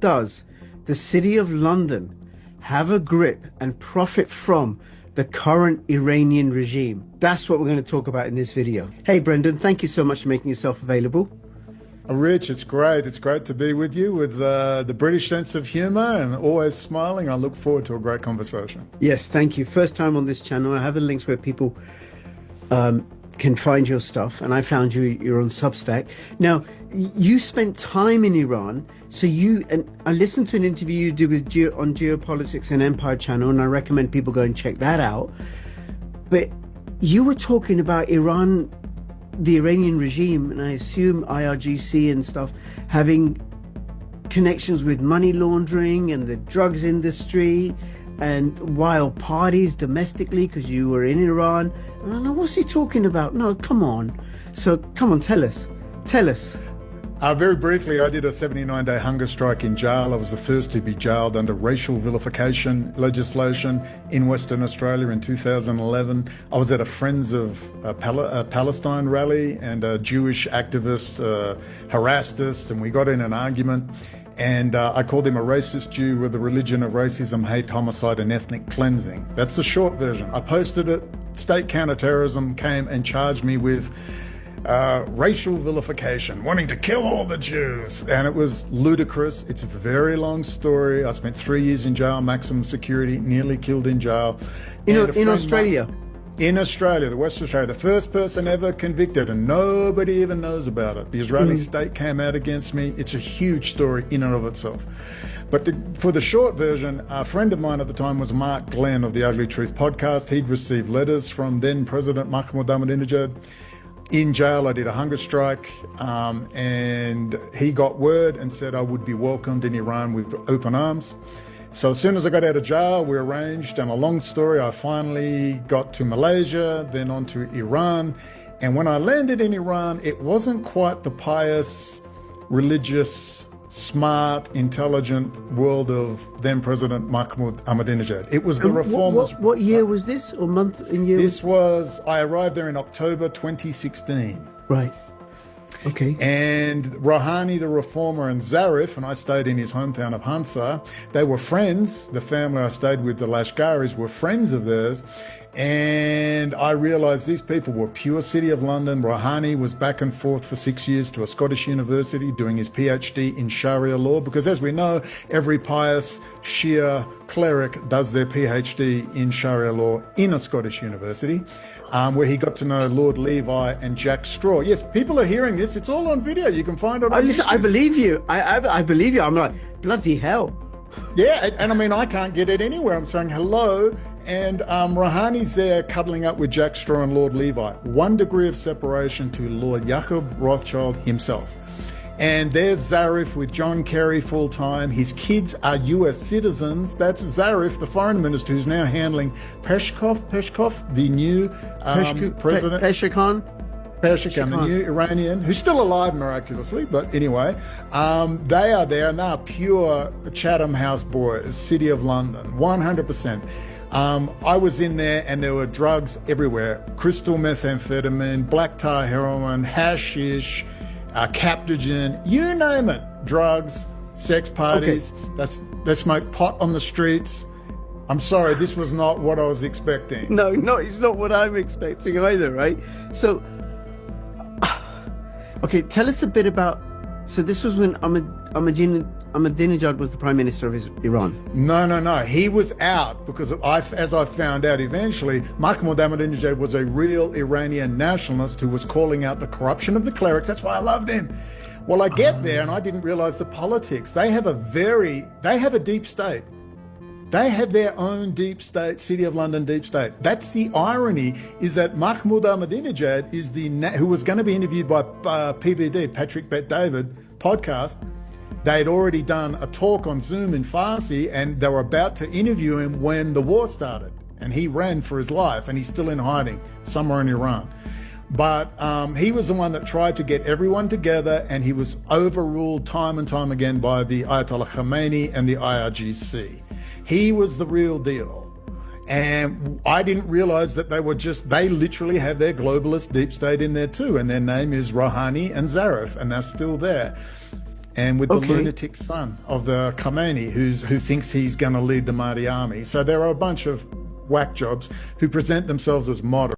does the City of London have a grip and profit from the current Iranian regime? That's what we're going to talk about in this video. Hey, Brendan, thank you so much for making yourself available. Rich, it's great. It's great to be with you with the British sense of humor and always smiling. I look forward to a great conversation. Yes, thank you. First time on this channel. I have the links where people can find your stuff, and I found you're on Substack. Now, you spent time in Iran, and I listened to an interview you did with on Geopolitics and Empire Channel, and I recommend people go and check that out. But you were talking about Iran, the Iranian regime, and I assume IRGC and stuff, having connections with money laundering and the drugs industry and wild parties domestically, because you were in Iran. I don't know, what's he talking about? No, come on. So come on, tell us. Very briefly, I did a 79-day hunger strike in jail. I was the first to be jailed under racial vilification legislation in Western Australia in 2011. I was at a Friends of Palestine rally, and a Jewish activist harassed us, and we got in an argument. And I called him a racist Jew with a religion of racism, hate, homicide, and ethnic cleansing. That's the short version. I posted it. State counterterrorism came and charged me with racial vilification, wanting to kill all the Jews. And it was ludicrous. It's a very long story. I spent 3 years in jail, maximum security, nearly killed in jail. In Australia? In Australia, the West Australia, the first person ever convicted, and nobody even knows about it. The Israeli state came out against me. It's a huge story in and of itself. But for the short version, a friend of mine at the time was Mark Glenn of the Ugly Truth podcast. He'd received letters from then President Mahmoud Ahmadinejad. In jail, I did a hunger strike, and he got word and said I would be welcomed in Iran with open arms. So as soon as I got out of jail, we arranged, and a long story, I finally got to Malaysia, then on to Iran. And when I landed in Iran, it wasn't quite the pious, religious, smart, intelligent world of then President Mahmoud Ahmadinejad. It was the reformers. What year was this, or month in year? I arrived there in October 2016. Right. Okay. And Rouhani, the reformer, and Zarif, and I stayed in his hometown of Hansa, they were friends. The family I stayed with, the Lashkaris, were friends of theirs. And I realized these people were pure City of London. Rouhani was back and forth for 6 years to a Scottish university doing his PhD in Sharia law, because as we know, every pious Shia cleric does their PhD in Sharia law in a Scottish university, where he got to know Lord Levi and Jack Straw. Yes, people are hearing this. It's all on video. You can find it on listen, I believe you. I believe you. I'm like, bloody hell. Yeah, and I mean, I can't get it anywhere. I'm saying hello. And Rouhani's there cuddling up with Jack Straw and Lord Levi. 1 degree of separation to Lord Jacob Rothschild himself. And there's Zarif with John Kerry full-time. His kids are US citizens. That's Zarif, the foreign minister, who's now handling Peshkov, the new president. Peshkan, the new Iranian, who's still alive miraculously, but anyway, they are there, and they are pure Chatham House boys, City of London, 100%. I was in there, and there were drugs everywhere: crystal methamphetamine, black tar heroin, hashish, Captogen, you name it. Drugs, sex parties. Okay. They smoke pot on the streets. I'm sorry, this was not what I was expecting. No, it's not what I'm expecting either, right? So, okay, tell us a bit about. So this was when Ahmadinejad was the prime minister of Iran. No. He was out because, as I found out eventually, Mahmoud Ahmadinejad was a real Iranian nationalist who was calling out the corruption of the clerics. That's why I loved him. Well, I get there and I didn't realize the politics. They have a deep state. They have their own deep state, City of London deep state. That's the irony, is that Mahmoud Ahmadinejad is who was going to be interviewed by PBD, Patrick Bet-David podcast. They'd already done a talk on Zoom in Farsi, and they were about to interview him when the war started. And he ran for his life, and he's still in hiding somewhere in Iran. But he was the one that tried to get everyone together, and he was overruled time and time again by the Ayatollah Khomeini and the IRGC. He was the real deal. And I didn't realize that they literally have their globalist deep state in there too. And their name is Rouhani and Zarif, and they're still there. and with the Okay. lunatic son of the Khomeini, who thinks he's going to lead the Mahdi army. So there are a bunch of whack jobs who present themselves as moderate.